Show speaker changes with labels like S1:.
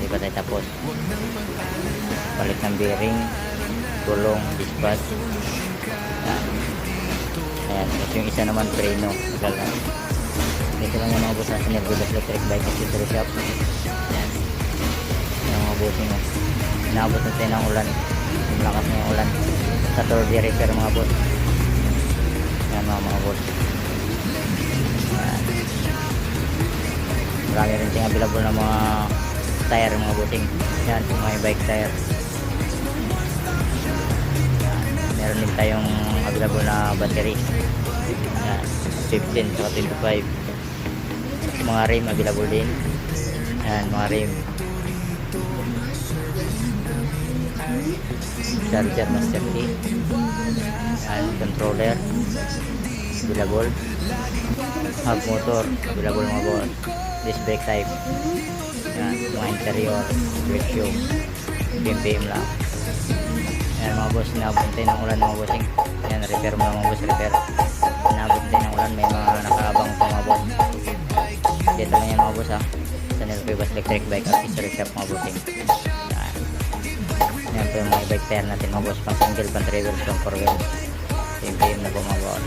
S1: Di pa tayo tapos. Palit ng bearing, gulong, dispatch. Yan. Ayan. Ito yung isa naman, preno. Dito lang yung mga boss na Nervyo Electric Bike Accessory Shop. Ayan. Yung mga bossing mo. Inaabot natin ng ulan. Yung lakas na yung ulan. Sa Tordi repair mga boss. Ayan mga boss. Ayan. Marami rin tayong available na mga tire mga bossing. Ayan, mga bike tire. Ayan. Meron din tayong available na battery. Ayan, 15 sa 25. Mga rim available din. Ayan, mga rim. Charger master key. Ayan, controller available. Hub motor available mga boss. Disc brake type. Ayan, mga interior vacuum BMPM lang. Ayan mga boss, inaabot tayo ng ulan mga bossing. Ayan, repair mo lang mga boss, repair. Inaabot tayo ng ulan, may mga nakaabang ito mga boss. Dito lang yan mga boss ha, sa Nervyo Electric Bike Accessory Shop mga bossing. Ayan. Ayan po yung mga bike tire natin mga boss, pang single, pang 3 wheels, pang 4 wheels. BMPM na po mga boss.